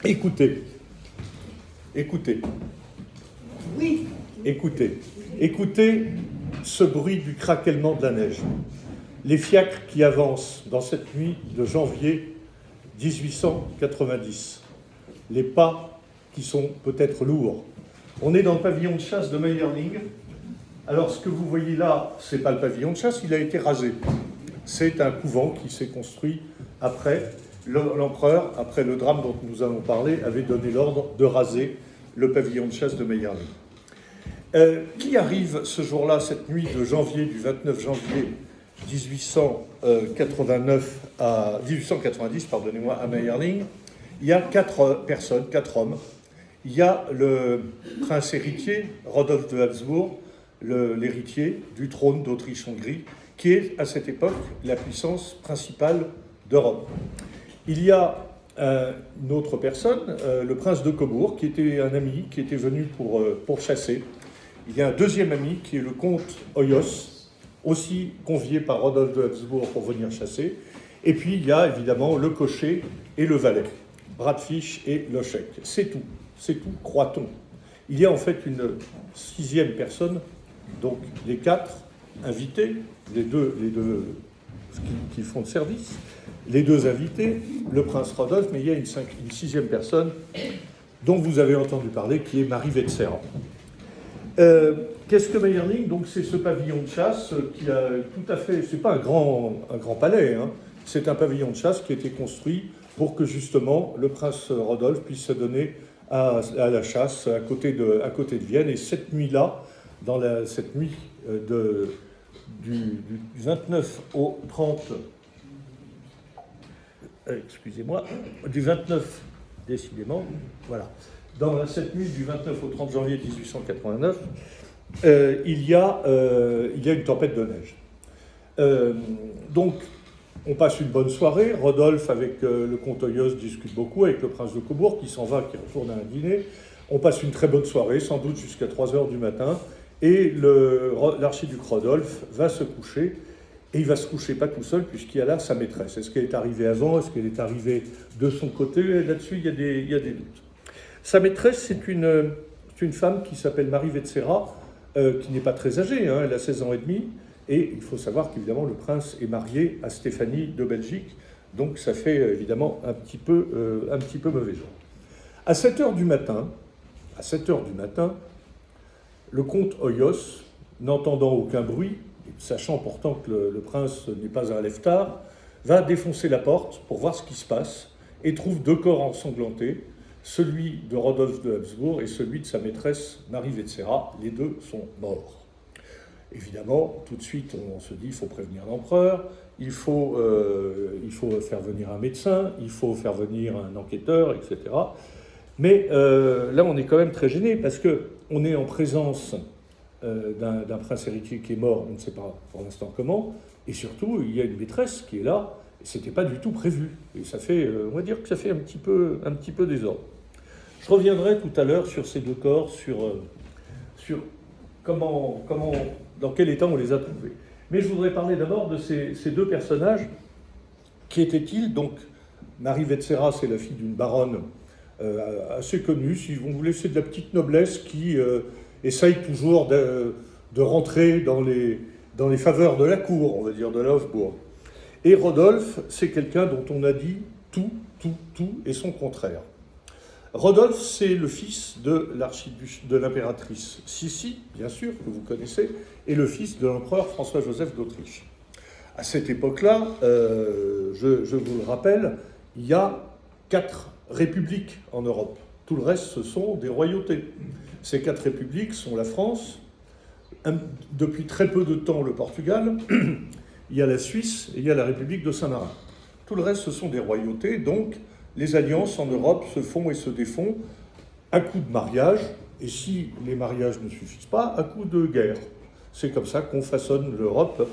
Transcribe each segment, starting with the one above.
Écoutez, écoutez, Oui. écoutez ce bruit du craquellement de la neige. Les fiacres qui avancent dans cette nuit de janvier 1890. Les pas qui sont peut-être lourds. On est dans le pavillon de chasse de Meyerling. Alors ce que vous voyez là, ce n'est pas le pavillon de chasse, il a été rasé. C'est un couvent qui s'est construit après. L'empereur, après le drame dont nous allons parler, avait donné l'ordre de raser le pavillon de chasse de Meyerling. Qui arrive ce jour-là, cette nuit de janvier, du 29 janvier 1890, pardonnez-moi, à Meyerling? Il y a 4 personnes, 4 hommes. Il y a le prince héritier, Rodolphe de Habsbourg, l'héritier du trône d'Autriche-Hongrie, qui est à cette époque la puissance principale d'Europe. Il y a une autre personne, le prince de Cobourg, qui était un ami, qui était venu pour chasser. Il y a un deuxième ami, qui est le comte Hoyos, aussi convié par Rodolphe de Habsbourg pour venir chasser. Et puis il y a évidemment le cocher et le valet, Bradfisch et Loschek. C'est tout, croit-on. Il y a en fait une 6e personne, donc les 4 invités, les deux qui font de service, les 2 invités, le prince Rodolphe, mais il y a une 6e personne dont vous avez entendu parler, qui est Marie Vetsera. Qu'est-ce que Meyerling? Donc c'est ce pavillon de chasse qui a tout à fait, c'est pas un grand palais, hein. C'est un pavillon de chasse qui a été construit pour que justement le prince Rodolphe puisse se donner à la chasse à côté de Vienne. Et cette nuit-là, cette nuit du 29 au 30, excusez-moi, du 29, décidément, voilà. Dans cette nuit du 29 au 30 janvier 1889, il y a une tempête de neige. Donc, on passe une bonne soirée. Rodolphe, avec le comte Hoyos, discute beaucoup avec le prince de Cobourg, qui s'en va, qui retourne à un dîner. On passe une très bonne soirée, sans doute jusqu'à 3 heures du matin. Et l'archiduc Rodolphe va se coucher. Et il va se coucher pas tout seul, puisqu'il y a là sa maîtresse. Est-ce qu'elle est arrivée avant? Est-ce qu'elle est arrivée de son côté? Là-dessus, il y a des doutes. Sa maîtresse, c'est une femme qui s'appelle Marie Vetsera, qui n'est pas très âgée, hein, elle a 16 ans et demi, et il faut savoir qu'évidemment le prince est marié à Stéphanie de Belgique, donc ça fait évidemment un petit peu mauvais genre. À 7 heures du matin, le comte Hoyos, n'entendant aucun bruit, sachant pourtant que le prince n'est pas un lève-tard, va défoncer la porte pour voir ce qui se passe, et trouve 2 corps ensanglantés, celui de Rodolphe de Habsbourg et celui de sa maîtresse Marie Vetsera. Les 2 sont morts. Évidemment, tout de suite, on se dit, il faut prévenir l'empereur, il faut faire venir un médecin, il faut faire venir un enquêteur, etc. Mais là, on est quand même très gêné, parce qu'on est en présence d'un prince héritier qui est mort, on ne sait pas pour l'instant comment, et surtout, il y a une maîtresse qui est là, et ce n'était pas du tout prévu. Et ça fait, on va dire que ça fait un petit peu désordre. Je reviendrai tout à l'heure sur ces 2 corps, sur dans quel état on les a trouvés. Mais je voudrais parler d'abord de ces 2 personnages. Qui étaient-ils? Donc, Marie Vetsera, c'est la fille d'une baronne assez connue, si vous voulez, c'est de la petite noblesse qui essaye toujours de rentrer dans les faveurs de la cour, on va dire, de la Hofburg. Et Rodolphe, c'est quelqu'un dont on a dit tout et son contraire. Rodolphe, c'est le fils de l'impératrice Sissi, bien sûr, que vous connaissez, et le fils de l'empereur François-Joseph d'Autriche. À cette époque-là, je vous le rappelle, il y a 4 républiques en Europe. Tout le reste, ce sont des royautés. Ces 4 républiques sont la France, depuis très peu de temps le Portugal, il y a la Suisse et il y a la République de Saint-Marin. Tout le reste, ce sont des royautés, donc les alliances en Europe se font et se défont à coup de mariage, et si les mariages ne suffisent pas, à coup de guerre. C'est comme ça qu'on façonne l'Europe.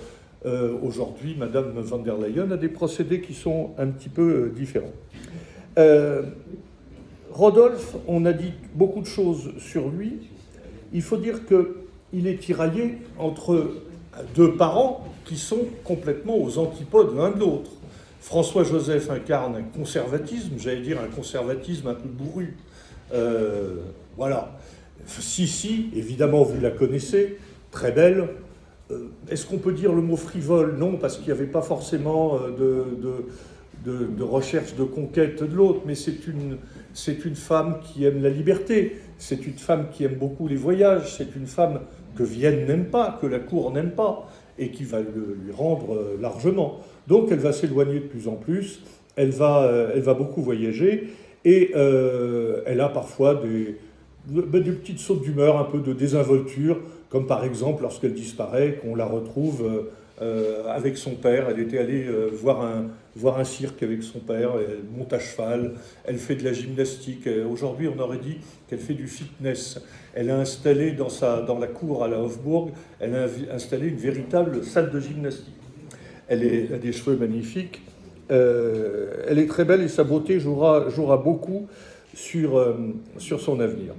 Aujourd'hui, Madame van der Leyen a des procédés qui sont un petit peu différents. Rodolphe, on a dit beaucoup de choses sur lui. Il faut dire qu'il est tiraillé entre 2 parents qui sont complètement aux antipodes l'un de l'autre. François-Joseph incarne un conservatisme, j'allais dire un conservatisme un peu bourru. Voilà. Sissi, évidemment, vous la connaissez, très belle. Est-ce qu'on peut dire le mot frivole? Non, parce qu'il n'y avait pas forcément de recherche de conquête de l'autre, mais c'est une femme qui aime la liberté, c'est une femme qui aime beaucoup les voyages, c'est une femme que Vienne n'aime pas, que la cour n'aime pas, et qui va lui rendre largement. Donc elle va s'éloigner de plus en plus, elle va beaucoup voyager, et elle a parfois des petites sautes d'humeur, un peu de désinvolture, comme par exemple lorsqu'elle disparaît, qu'on la retrouve avec son père. Elle était allée voir un cirque avec son père, elle monte à cheval, elle fait de la gymnastique. Aujourd'hui, on aurait dit qu'elle fait du fitness. Elle a installé dans la cour à la Hofburg, elle a installé une véritable salle de gymnastique. Elle a des cheveux magnifiques, elle est très belle et sa beauté jouera beaucoup sur son avenir.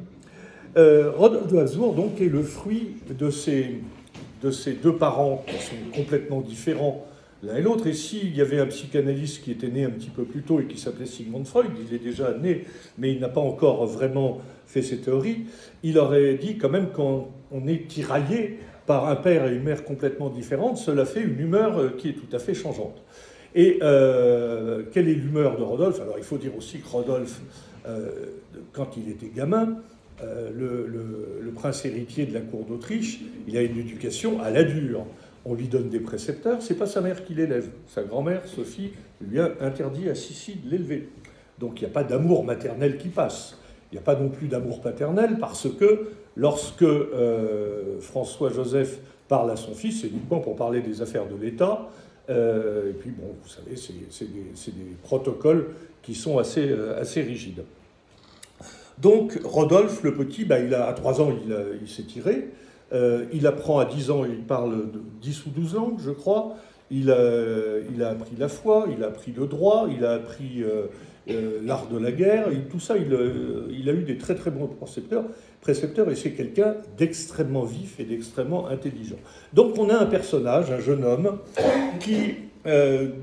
Rodolphe de Habsbourg, donc, est le fruit de ces deux parents qui sont complètement différents l'un et l'autre. Et s'il y avait un psychanalyste qui était né un petit peu plus tôt et qui s'appelait Sigmund Freud, il est déjà né, mais il n'a pas encore vraiment fait ses théories, il aurait dit quand même qu'on est tiraillé par un père et une mère complètement différentes, cela fait une humeur qui est tout à fait changeante. Et quelle est l'humeur de Rodolphe? Alors il faut dire aussi que Rodolphe, quand il était gamin, le prince héritier de la cour d'Autriche, il a une éducation à la dure. On lui donne des précepteurs, c'est pas sa mère qui l'élève. Sa grand-mère, Sophie, lui a interdit à Sissi de l'élever. Donc il n'y a pas d'amour maternel qui passe. Il n'y a pas non plus d'amour paternel parce que lorsque François-Joseph parle à son fils, c'est uniquement pour parler des affaires de l'État. Et puis bon, vous savez, c'est des protocoles qui sont assez rigides. Donc Rodolphe, le petit, à 3 ans, il s'est tiré. Il apprend à 10 ans, il parle de 10 ou 12 langues, je crois. Il a appris la foi, il a appris le droit, il a appris l'art de la guerre. Et tout ça, il a eu des très très bons précepteurs et c'est quelqu'un d'extrêmement vif et d'extrêmement intelligent. Donc on a un personnage, un jeune homme, qui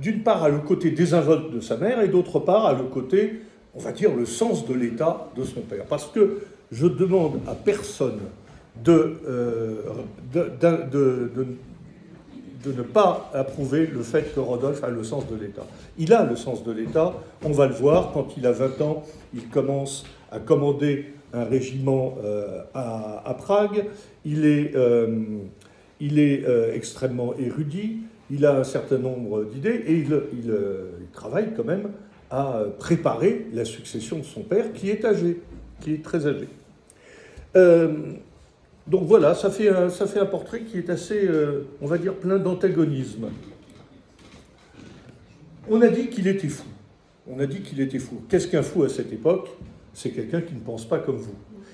d'une part a le côté désinvolte de sa mère et d'autre part a le côté, on va dire, le sens de l'État de son père. Parce que je demande à personne de ne pas approuver le fait que Rodolphe a le sens de l'État. Il a le sens de l'État, on va le voir, quand il a 20 ans, il commence à commander un régiment à Prague, il est extrêmement érudit, il a un certain nombre d'idées et il travaille quand même à préparer la succession de son père qui est âgé, qui est très âgé. Donc voilà, ça fait un portrait qui est assez, on va dire, plein d'antagonisme. On a dit qu'il était fou. Qu'est-ce qu'un fou à cette époque? C'est quelqu'un qui ne pense pas comme vous.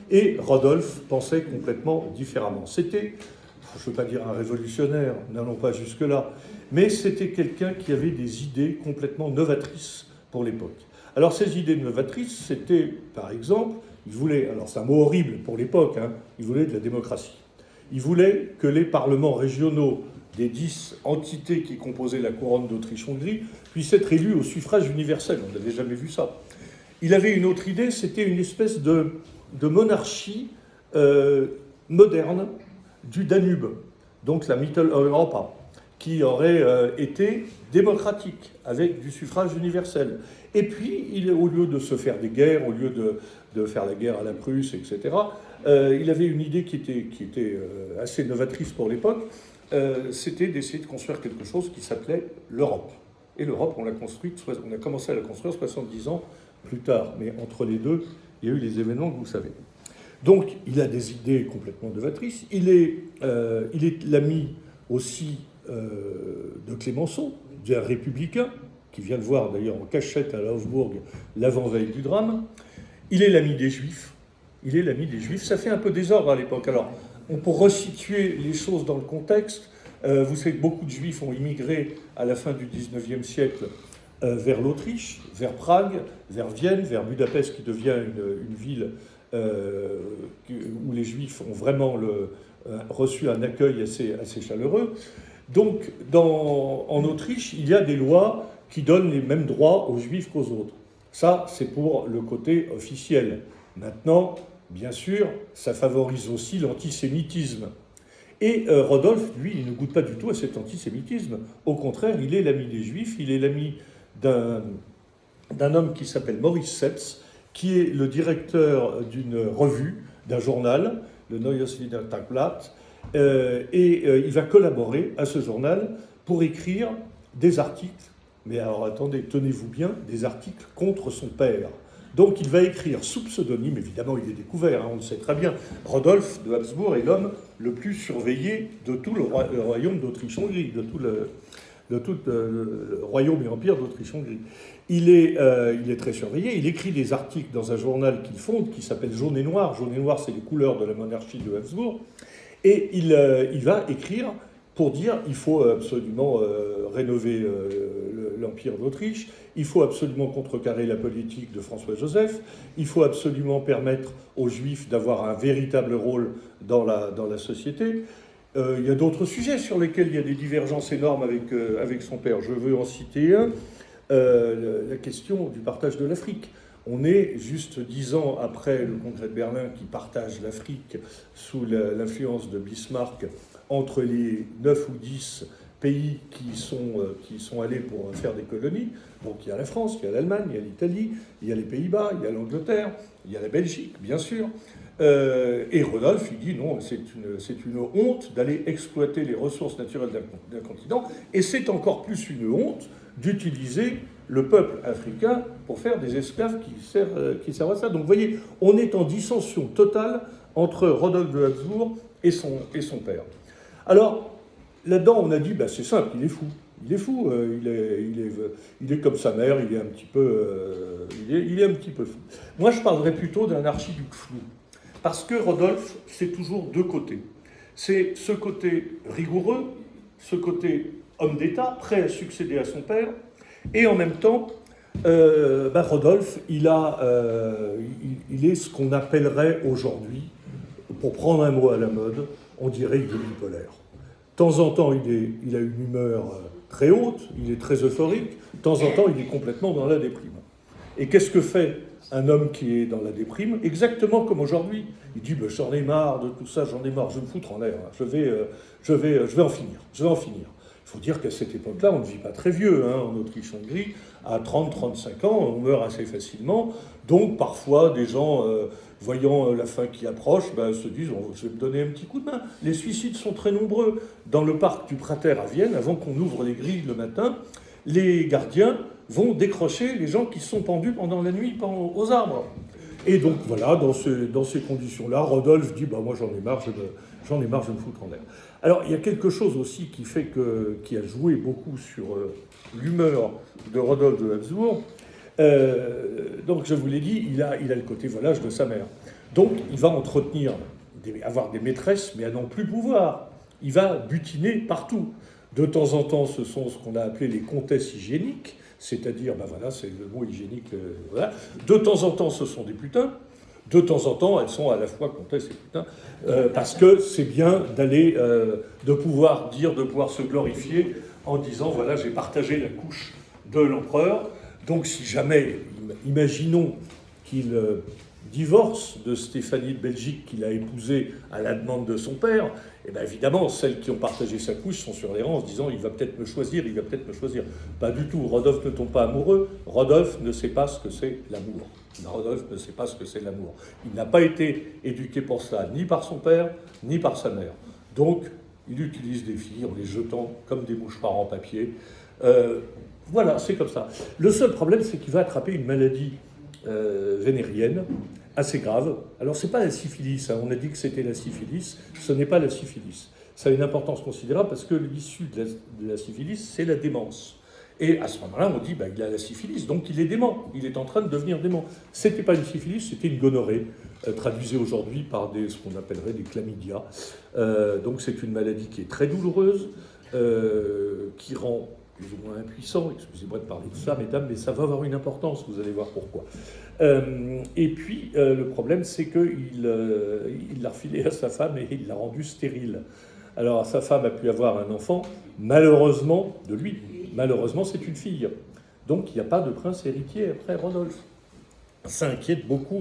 Et Rodolphe pensait complètement différemment. C'était, je ne veux pas dire un révolutionnaire, n'allons pas jusque-là, mais c'était quelqu'un qui avait des idées complètement novatrices pour l'époque. Alors ces idées novatrices, c'était, par exemple, il voulait, alors c'est un mot horrible pour l'époque, il voulait de la démocratie. Il voulait que les parlements régionaux des 10 entités qui composaient la couronne d'Autriche-Hongrie puissent être élus au suffrage universel. On n'avait jamais vu ça. Il avait une autre idée, c'était une espèce de monarchie moderne du Danube, donc la Mitteleuropa, qui aurait été démocratique, avec du suffrage universel. Et puis, au lieu de se faire des guerres, au lieu de faire la guerre à la Prusse, etc., il avait une idée qui était assez novatrice pour l'époque, c'était d'essayer de construire quelque chose qui s'appelait l'Europe. Et l'Europe, on a commencé à la construire 70 ans plus tard. Mais entre les deux, il y a eu les événements que vous savez. Donc, il a des idées complètement novatrices. Il est l'ami aussi de Clémenceau, d'un républicain, qui vient de voir d'ailleurs en cachette à la Hofburg l'avant-veille du drame. Il est l'ami des Juifs. Ça fait un peu désordre à l'époque. Alors, pour resituer les choses dans le contexte, vous savez que beaucoup de Juifs ont immigré à la fin du XIXe siècle vers l'Autriche, vers Prague, vers Vienne, vers Budapest, qui devient une ville où les Juifs ont vraiment reçu un accueil assez chaleureux. Donc, en Autriche, il y a des lois qui donne les mêmes droits aux juifs qu'aux autres. Ça, c'est pour le côté officiel. Maintenant, bien sûr, ça favorise aussi l'antisémitisme. Et Rodolphe, lui, il ne goûte pas du tout à cet antisémitisme. Au contraire, il est l'ami des juifs, il est l'ami d'un homme qui s'appelle Maurice Setz, qui est le directeur d'une revue, d'un journal, le Neues Tagblatt, et il va collaborer à ce journal pour écrire des articles, mais alors attendez, tenez-vous bien, des articles contre son père. Donc il va écrire sous pseudonyme, évidemment il est découvert, hein, on le sait très bien. Rodolphe de Habsbourg est l'homme le plus surveillé de tout le royaume d'Autriche-Hongrie, de tout le royaume et empire d'Autriche-Hongrie. Il est très surveillé, il écrit des articles dans un journal qu'il fonde, qui s'appelle Jaune et Noir. Jaune et Noir, c'est les couleurs de la monarchie de Habsbourg. Et il va écrire pour dire il faut absolument rénover l'Empire d'Autriche, il faut absolument contrecarrer la politique de François-Joseph, il faut absolument permettre aux Juifs d'avoir un véritable rôle dans la société. Il y a d'autres sujets sur lesquels il y a des divergences énormes avec son père. Je veux en citer un, la question du partage de l'Afrique. On est juste 10 ans après le congrès de Berlin qui partage l'Afrique sous l'influence de Bismarck entre les 9 ou 10 pays qui sont allés pour faire des colonies. Donc il y a la France, il y a l'Allemagne, il y a l'Italie, il y a les Pays-Bas, il y a l'Angleterre, il y a la Belgique, bien sûr. Et Rodolphe, il dit non, c'est une honte d'aller exploiter les ressources naturelles d'un continent, et c'est encore plus une honte d'utiliser le peuple africain pour faire des esclaves qui servent à ça. Donc vous voyez, on est en dissension totale entre Rodolphe de Habsbourg et son père. Alors, là-dedans, on a dit, c'est simple, il est fou. Il est fou, il est comme sa mère, il est un petit peu fou. Moi, je parlerais plutôt d'un archiduc flou. Parce que Rodolphe, c'est toujours deux côtés. C'est ce côté rigoureux, ce côté homme d'État, prêt à succéder à son père, et en même temps, Rodolphe, il est ce qu'on appellerait aujourd'hui, pour prendre un mot à la mode, on dirait il est bipolaire. De temps en temps, il a une humeur très haute, il est très euphorique, de temps en temps, il est complètement dans la déprime. Et qu'est-ce que fait un homme qui est dans la déprime? Exactement comme aujourd'hui. Il dit j'en ai marre de tout ça, j'en ai marre, je vais me foutre en l'air, je vais en finir. Il faut dire qu'à cette époque-là, on ne vit pas très vieux, hein, en Autriche-Hongrie. À 30-35 ans, on meurt assez facilement. Donc parfois, des gens, voyant la fin qui approche, se disent je vais me donner un petit coup de main. Les suicides sont très nombreux. Dans le parc du Prater à Vienne, avant qu'on ouvre les grilles le matin, les gardiens vont décrocher les gens qui sont pendus pendant la nuit aux arbres. Et donc voilà, dans ces conditions-là, Rodolphe dit moi j'en ai marre, je me foutre en l'air. Alors il y a quelque chose aussi qui a joué beaucoup sur l'humeur de Rodolphe de Habsbourg. Donc je vous l'ai dit, il a le côté volage de sa mère. Donc il va avoir des maîtresses, mais à n'en plus pouvoir. Il va butiner partout. De temps en temps, ce sont ce qu'on a appelé les comtesses hygiéniques, c'est-à-dire, c'est le mot hygiénique, voilà. De temps en temps, ce sont des putains. De temps en temps, elles sont à la fois comtesses et putains, parce que c'est bien de pouvoir se glorifier en disant, j'ai partagé la couche de l'empereur. Donc si jamais, imaginons qu'il divorce de Stéphanie de Belgique qu'il a épousée à la demande de son père, et évidemment, celles qui ont partagé sa couche sont sur les rangs en se disant « il va peut-être me choisir ». Pas du tout, Rodolphe ne tombe pas amoureux, Rodolphe ne sait pas ce que c'est l'amour. Il n'a pas été éduqué pour ça, ni par son père, ni par sa mère. Donc, il utilise des filles en les jetant comme des mouchoirs en papier. Voilà, c'est comme ça. Le seul problème, c'est qu'il va attraper une maladie vénérienne, assez grave. Alors, c'est pas la syphilis, hein. On a dit que c'était la syphilis, ce n'est pas la syphilis. Ça a une importance considérable parce que l'issue de la syphilis, c'est la démence. Et à ce moment-là, on dit, il a la syphilis, donc il est dément, il est en train de devenir dément. C'était pas une syphilis, c'était une gonorrhée, traduisée aujourd'hui par ce qu'on appellerait des chlamydia. Donc c'est une maladie qui est très douloureuse, qui rend plus ou moins impuissant, excusez-moi de parler de ça, mesdames, mais ça va avoir une importance, vous allez voir pourquoi. Et puis, le problème, c'est qu'il l'a refilé à sa femme et il l'a rendu stérile. Alors, sa femme a pu avoir un enfant, malheureusement, de lui. Malheureusement, c'est une fille. Donc il n'y a pas de prince héritier après Rodolphe. Ça inquiète beaucoup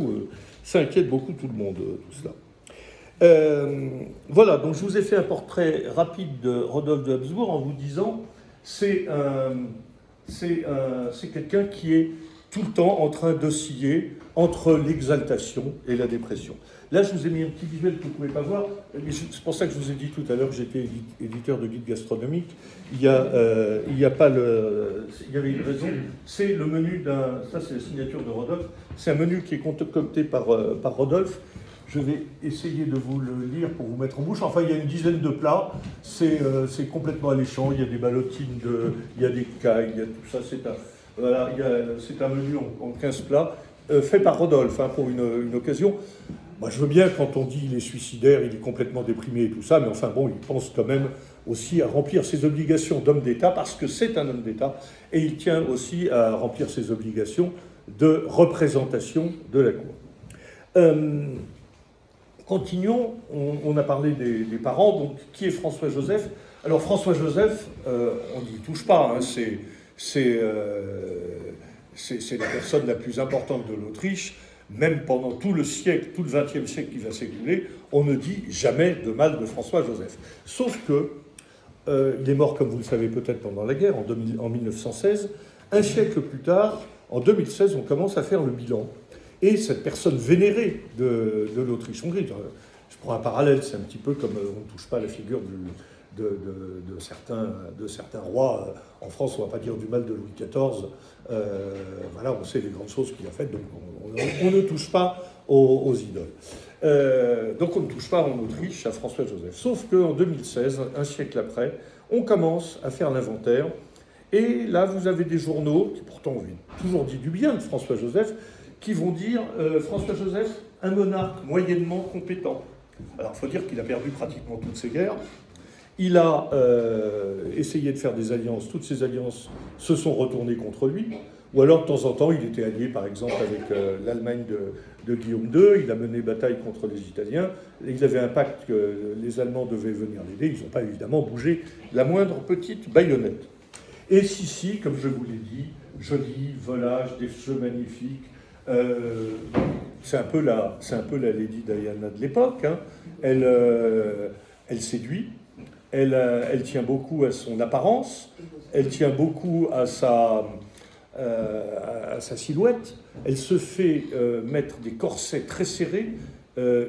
tout le monde, tout cela. Voilà, donc je vous ai fait un portrait rapide de Rodolphe de Habsbourg en vous disant c'est quelqu'un qui est tout le temps en train d'osciller entre l'exaltation et la dépression. Là, je vous ai mis un petit visuel que vous ne pouvez pas voir. C'est pour ça que je vous ai dit tout à l'heure que j'étais éditeur de guide gastronomique. Il y avait une raison. C'est le menu d'un... Ça, c'est la signature de Rodolphe. C'est un menu qui est concocté par Rodolphe. Je vais essayer de vous le lire pour vous mettre en bouche. Enfin, il y a une dizaine de plats. C'est complètement alléchant. Il y a des ballotines, il y a des cailles, il y a tout ça. C'est un menu en 15 plats, fait par Rodolphe, hein, pour une occasion. Moi, je veux bien, quand on dit il est suicidaire, il est complètement déprimé et tout ça, mais enfin bon, il pense quand même aussi à remplir ses obligations d'homme d'État, parce que c'est un homme d'État, et il tient aussi à remplir ses obligations de représentation de la cour. Continuons, on a parlé des parents, donc qui est François-Joseph? Alors François-Joseph, on n'y touche pas, hein, c'est la personne la plus importante de l'Autriche. Même pendant tout le siècle, tout le XXe siècle qui va s'écouler, on ne dit jamais de mal de François-Joseph. Sauf que, il est mort, comme vous le savez peut-être, pendant la guerre, en 1916. Un siècle plus tard, en 2016, on commence à faire le bilan. Et cette personne vénérée de l'Autriche-Hongrie, je prends un parallèle, c'est un petit peu comme on ne touche pas la figure de certains rois. En France, on ne va pas dire du mal de Louis XIV. Voilà, on sait les grandes choses qu'il a faites, donc on ne touche pas aux idoles. Donc on ne touche pas en Autriche à François-Joseph. Sauf qu'en 2016, un siècle après, on commence à faire l'inventaire. Et là, vous avez des journaux, qui pourtant ont toujours dit du bien de François-Joseph, qui vont dire François-Joseph, un monarque moyennement compétent. Alors, il faut dire qu'il a perdu pratiquement toutes ses guerres. Il a essayé de faire des alliances. Toutes ces alliances se sont retournées contre lui. Ou alors, de temps en temps, il était allié, par exemple, avec l'Allemagne de Guillaume II. Il a mené bataille contre les Italiens. Il avait un pacte que les Allemands devaient venir l'aider. Ils n'ont pas évidemment bougé la moindre petite baïonnette. Et Sissi, comme je vous l'ai dit, joli, volage, des cheveux magnifiques. C'est un peu la Lady Diana de l'époque. Hein. Elle séduit. Elle tient beaucoup à son apparence, elle tient beaucoup à sa silhouette, elle se fait mettre des corsets très serrés,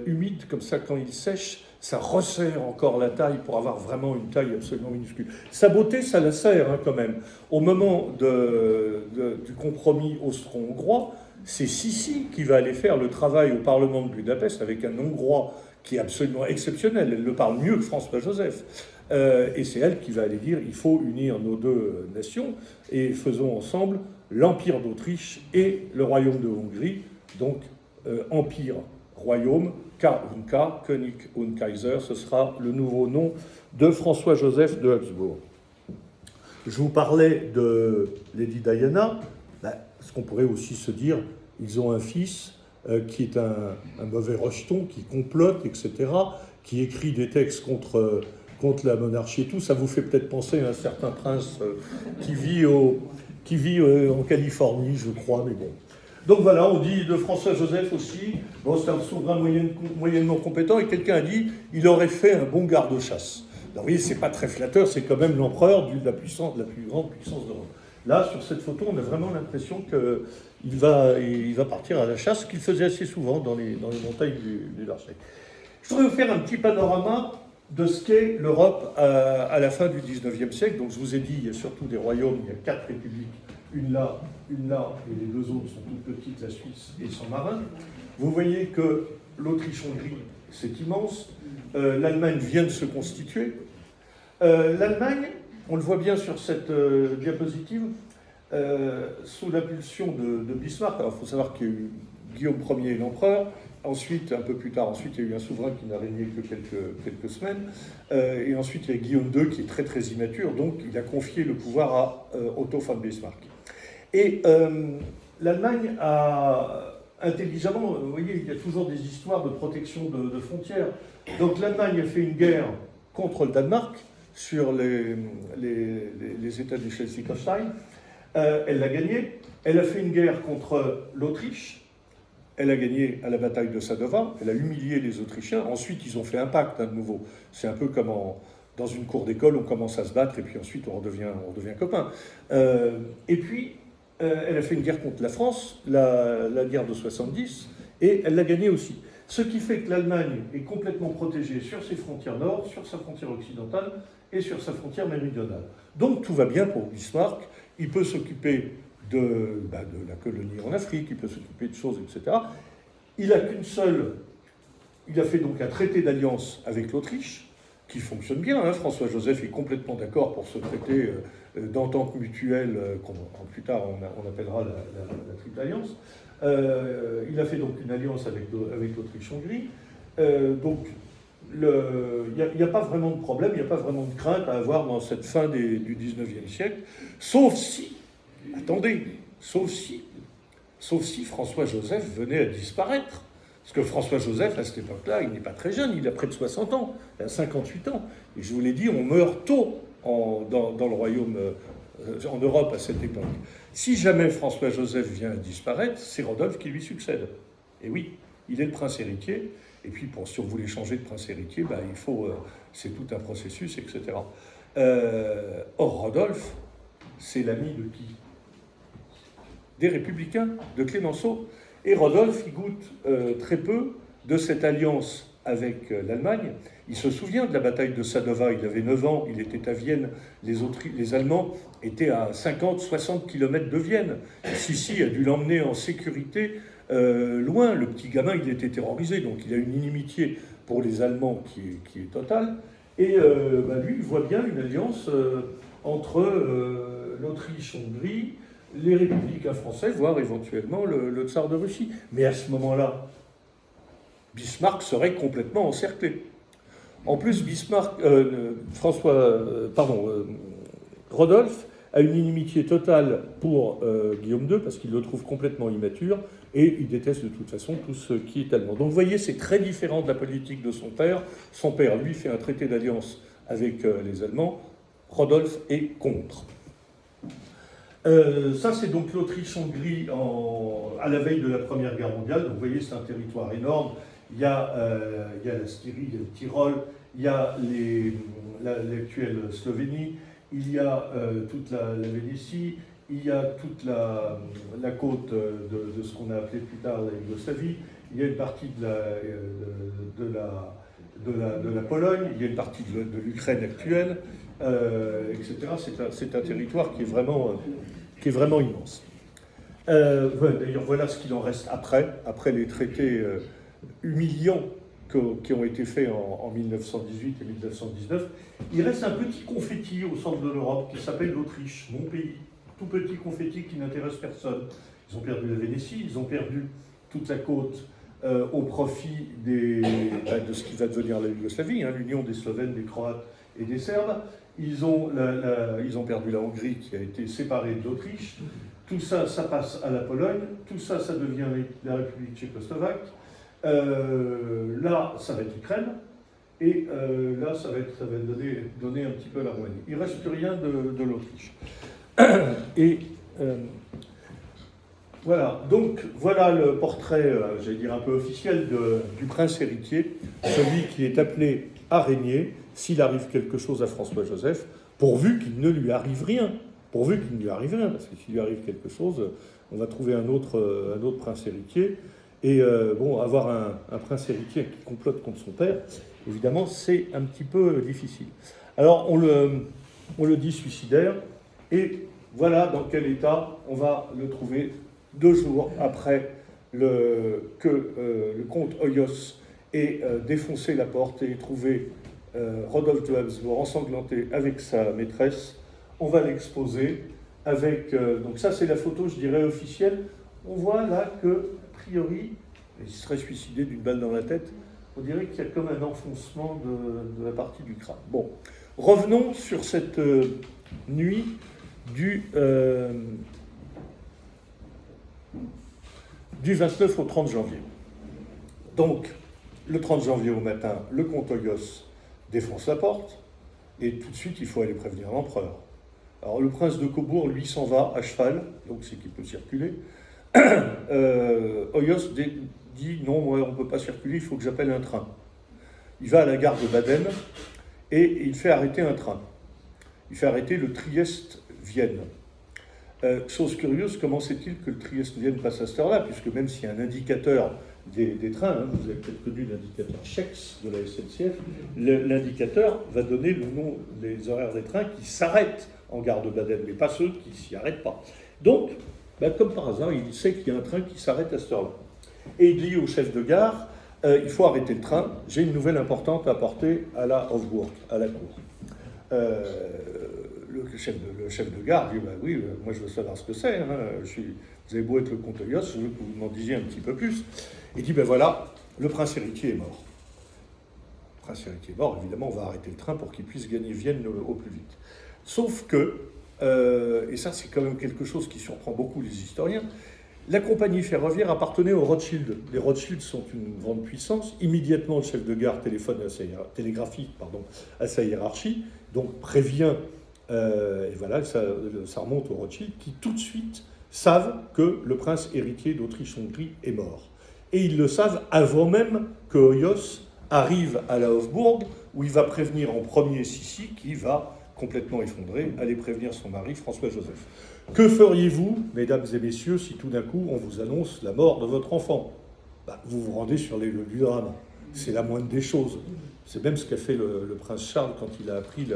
humides, comme ça quand il sèche, ça resserre encore la taille pour avoir vraiment une taille absolument minuscule. Sa beauté, ça la sert hein, quand même. Au moment du compromis austro-hongrois, c'est Sissi qui va aller faire le travail au Parlement de Budapest avec un Hongrois qui est absolument exceptionnel. Elle le parle mieux que François-Joseph. Et c'est elle qui va aller dire il faut unir nos deux nations et faisons ensemble l'Empire d'Autriche et le Royaume de Hongrie. Donc, Empire, Royaume, K&K, König und Kaiser, ce sera le nouveau nom de François-Joseph de Habsbourg. Je vous parlais de Lady Diana. Ce qu'on pourrait aussi se dire, ils ont un fils qui est un mauvais rejeton, qui complote, etc., qui écrit des textes contre la monarchie et tout. Ça vous fait peut-être penser à un certain prince qui vit en Californie, je crois, mais bon. Donc voilà, on dit de François-Joseph aussi, bon, c'est un souverain moyennement compétent, et quelqu'un a dit il aurait fait un bon garde-chasse. Alors vous voyez, c'est pas très flatteur, c'est quand même l'empereur de la plus grande puissance d'Europe. Là, sur cette photo, on a vraiment l'impression qu'il va partir à la chasse, qu'il faisait assez souvent dans les montagnes du Darchet. Je voudrais vous faire un petit panorama de ce qu'est l'Europe à la fin du XIXe siècle. Donc je vous ai dit, il y a surtout des royaumes, il y a 4 républiques, une là, et les deux autres sont toutes petites, la Suisse et San Marin. Vous voyez que l'Autriche-Hongrie, c'est immense. L'Allemagne vient de se constituer. L'Allemagne, on le voit bien sur cette diapositive, sous l'impulsion de Bismarck. Alors il faut savoir qu'il y a eu Guillaume Ier, l'empereur. Ensuite, un peu plus tard, il y a eu un souverain qui n'a régné que quelques semaines. Et ensuite, il y a Guillaume II qui est très très immature. Donc, il a confié le pouvoir à Otto von Bismarck. Et l'Allemagne a intelligemment, vous voyez, il y a toujours des histoires de protection de frontières. Donc, l'Allemagne a fait une guerre contre le Danemark sur les États du Schleswig-Holstein. Elle l'a gagnée. Elle a fait une guerre contre l'Autriche. Elle a gagné à la bataille de Sadova. Elle a humilié les Autrichiens. Ensuite, ils ont fait un pacte, de nouveau. C'est un peu comme dans une cour d'école, on commence à se battre et puis ensuite on redevient copains. Et puis, elle a fait une guerre contre la France, la guerre de 70, et elle l'a gagnée aussi. Ce qui fait que l'Allemagne est complètement protégée sur ses frontières nord, sur sa frontière occidentale et sur sa frontière méridionale. Donc tout va bien pour Bismarck. Il peut s'occuper de la colonie en Afrique, il peut s'occuper de choses, etc. Il a fait donc un traité d'alliance avec l'Autriche, qui fonctionne bien. Hein. François-Joseph est complètement d'accord pour ce traité d'entente mutuelle, plus tard on appellera la Triple Alliance. Il a fait donc une alliance avec l'Autriche-Hongrie. Donc il n'y a pas vraiment de problème, il n'y a pas vraiment de crainte à avoir dans cette fin du 19e siècle, sauf si François-Joseph venait à disparaître. Parce que François-Joseph, à cette époque-là, il n'est pas très jeune, il a près de 60 ans, il a 58 ans. Et je vous l'ai dit, on meurt tôt dans le royaume, en Europe à cette époque. Si jamais François-Joseph vient à disparaître, c'est Rodolphe qui lui succède. Et oui, il est le prince héritier. Et puis, si on voulait changer de prince héritier, c'est tout un processus, etc. Or, Rodolphe, c'est l'ami de qui? Des Républicains, de Clémenceau. Et Rodolphe, il goûte très peu de cette alliance avec l'Allemagne. Il se souvient de la bataille de Sadova, il avait 9 ans, il était à Vienne, les Allemands étaient à 50-60 km de Vienne. Sissi a dû l'emmener en sécurité loin, le petit gamin, il était terrorisé, donc il a une inimitié pour les Allemands qui est totale. Et lui, il voit bien une alliance entre l'Autriche-Hongrie, les républicains français, voire éventuellement le tsar de Russie. Mais à ce moment-là, Bismarck serait complètement encerclé. En plus, Rodolphe a une inimitié totale pour Guillaume II, parce qu'il le trouve complètement immature, et il déteste de toute façon tout ce qui est allemand. Donc vous voyez, c'est très différent de la politique de son père. Son père, lui, fait un traité d'alliance avec les Allemands. Rodolphe est contre. Ça, c'est donc l'Autriche-Hongrie à la veille de la Première Guerre mondiale. Donc, vous voyez, c'est un territoire énorme. Il y a la Styrie, il y a le Tyrol, il y a l'actuelle Slovénie, il y a toute la Vénétie, il y a toute la côte de ce qu'on a appelé plus tard la Yougoslavie, il y a une partie de la Pologne, il y a une partie de l'Ukraine actuelle, etc. C'est un territoire qui est vraiment immense. D'ailleurs, voilà ce qu'il en reste après les traités humiliants qui ont été faits en 1918 et 1919. Il reste un petit confetti au centre de l'Europe qui s'appelle l'Autriche, mon pays. Tout petit confetti qui n'intéresse personne. Ils ont perdu la Vénétie, ils ont perdu toute la côte au profit de ce qui va devenir la Yougoslavie, hein, l'union des Slovènes, des Croates et des Serbes. Ils ont perdu la Hongrie qui a été séparée de l'Autriche. Tout ça, ça passe à la Pologne. Tout ça, ça devient la République tchécoslovaque. Là, ça va être l'Ukraine. Et là, ça va donner un petit peu la Roumanie. Il ne reste plus rien de l'Autriche. Et voilà. Donc, voilà le portrait, j'allais dire un peu officiel, du prince héritier, celui qui est appelé à régner s'il arrive quelque chose à François-Joseph, pourvu qu'il ne lui arrive rien. Parce que s'il lui arrive quelque chose, on va trouver un autre prince héritier. Et avoir un prince héritier qui complote contre son père, évidemment, c'est un petit peu difficile. Alors, on le dit suicidaire, et voilà dans quel état on va le trouver 2 jours après que le comte Hoyos ait défoncé la porte et trouvé Rodolphe de Habsbourg ensanglanté avec sa maîtresse. On va l'exposer avec... donc ça, c'est la photo, je dirais, officielle. On voit là que, a priori, il serait suicidé d'une balle dans la tête. On dirait qu'il y a comme un enfoncement de la partie du crâne. Bon, revenons sur cette nuit du 29 au 30 janvier. Donc, le 30 janvier au matin, le comte Hoyos défonce la porte, et tout de suite, il faut aller prévenir l'empereur. Alors le prince de Cobourg, lui, s'en va à cheval, donc c'est qu'il peut circuler. Hoyos dit non, moi, on ne peut pas circuler, il faut que j'appelle un train. Il va à la gare de Baden et il fait arrêter un train. Il fait arrêter le Trieste-Vienne. Chose curieuse, comment c'est-il que le Trieste-Vienne passe à cette heure-là, puisque même s'il y a un indicateur des trains, hein, vous avez peut-être connu l'indicateur Schex de la SNCF, l'indicateur va donner le nom des horaires des trains qui s'arrêtent en gare de Baden, mais pas ceux qui ne s'y arrêtent pas. Donc, comme par hasard, il sait qu'il y a un train qui s'arrête à cette heure-là. Et il dit au chef de gare, il faut arrêter le train, j'ai une nouvelle importante à apporter à la Hofburg, à la cour. Le chef de gare dit, oui, moi je veux savoir ce que c'est, hein. Vous avez beau être le comte Hoyos, je veux que vous m'en disiez un petit peu plus. Il dit, voilà, le prince héritier est mort. Le prince héritier est mort, évidemment, on va arrêter le train pour qu'il puisse gagner Vienne au plus vite. Sauf que, et ça c'est quand même quelque chose qui surprend beaucoup les historiens, la compagnie ferroviaire appartenait aux Rothschild. Les Rothschild sont une grande puissance. Immédiatement, le chef de gare télégraphie à sa hiérarchie, donc prévient, et voilà, ça remonte aux Rothschild, qui tout de suite savent que le prince héritier d'Autriche-Hongrie est mort. Et ils le savent avant même que Hoyos arrive à la Hofburg, où il va prévenir en premier Sissi, qui va complètement effondré, aller prévenir son mari, François-Joseph. Que feriez-vous, mesdames et messieurs, si tout d'un coup on vous annonce la mort de votre enfant ? Vous vous rendez sur les lieux du drame. C'est la moindre des choses. C'est même ce qu'a fait le prince Charles quand il a appris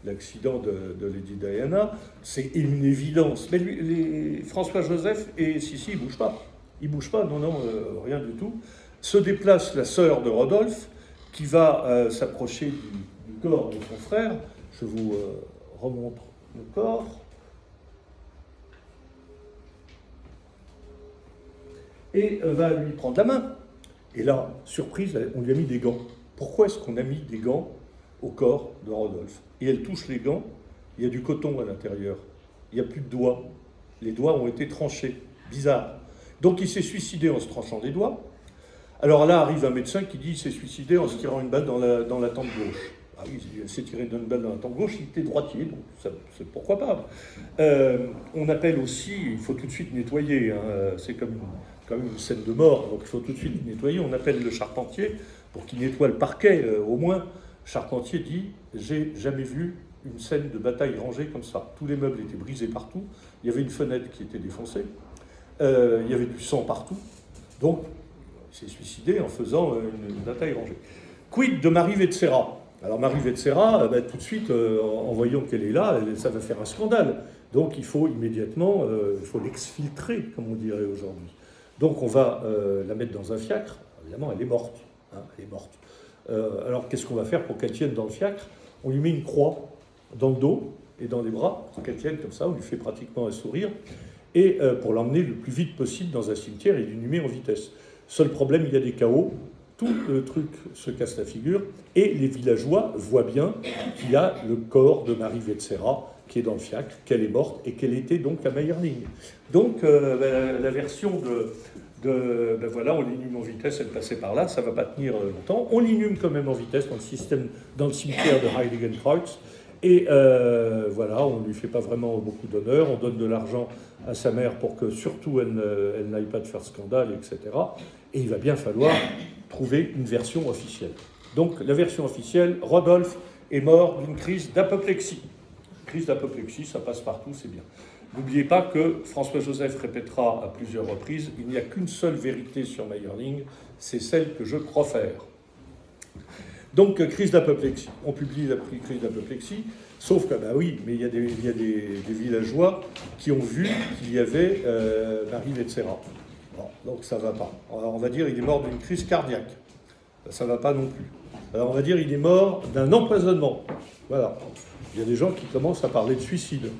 l'accident de Lady Diana. C'est une évidence. Mais François-Joseph et Sissi, ils ne bougent pas. Ils ne bougent pas, non, rien du tout. Se déplace la sœur de Rodolphe, qui va s'approcher du corps de son frère. Je vous remontre le corps. Et va lui prendre la main. Et là, surprise, on lui a mis des gants. Pourquoi est-ce qu'on a mis des gants au corps de Rodolphe ? Et elle touche les gants, il y a du coton à l'intérieur. Il n'y a plus de doigts. Les doigts ont été tranchés. Bizarre. Donc il s'est suicidé en se tranchant les doigts. Alors là arrive un médecin qui dit qu'il s'est suicidé en se tirant une balle dans la tempe gauche. Ah oui, il s'est tiré d'une balle dans la tempe gauche, il était droitier, donc c'est pourquoi pas. On appelle aussi, il faut tout de suite nettoyer, hein, c'est comme une scène de mort, donc il faut tout de suite nettoyer. On appelle le charpentier pour qu'il nettoie le parquet, au moins. Le charpentier dit, j'ai jamais vu une scène de bataille rangée comme ça. Tous les meubles étaient brisés partout, il y avait une fenêtre qui était défoncée, il y avait du sang partout, donc il s'est suicidé en faisant une bataille rangée. Quid de Marie Vetsera ? Alors Marie Vetsera, tout de suite, en voyant qu'elle est là, ça va faire un scandale. Donc il faut immédiatement, il faut l'exfiltrer, comme on dirait aujourd'hui. Donc on va la mettre dans un fiacre. Évidemment, elle est morte. Hein, elle est morte. Alors qu'est-ce qu'on va faire pour qu'elle tienne dans le fiacre ? On lui met une croix dans le dos et dans les bras, pour qu'elle tienne comme ça, on lui fait pratiquement un sourire, et pour l'emmener le plus vite possible dans un cimetière et l'inhumer en vitesse. Seul problème, il y a des chaos. Tout le truc se casse la figure et les villageois voient bien qu'il y a le corps de Marie Vetsera qui est dans le fiacre, qu'elle est morte et qu'elle était donc à Mayerling. Donc la version voilà, on l'inhume en vitesse, elle passait par là, ça ne va pas tenir longtemps. On l'inhume quand même en vitesse dans le cimetière de Heiligenkreuz. Et voilà, on ne lui fait pas vraiment beaucoup d'honneur, on donne de l'argent à sa mère pour que surtout elle n'aille pas de faire scandale, etc. Et il va bien falloir trouver une version officielle. Donc la version officielle, Rodolphe est mort d'une crise d'apoplexie. Crise d'apoplexie, ça passe partout, c'est bien. N'oubliez pas que François-Joseph répétera à plusieurs reprises, il n'y a qu'une seule vérité sur Mayerling, c'est celle que je profère. Donc, crise d'apoplexie. On publie la crise d'apoplexie, sauf que, oui, mais il y a des villageois qui ont vu qu'il y avait Marie Vetsera. Bon, donc ça ne va pas. Alors, on va dire qu'il est mort d'une crise cardiaque. Ça ne va pas non plus. Alors, on va dire qu'il est mort d'un empoisonnement. Voilà. Il y a des gens qui commencent à parler de suicide.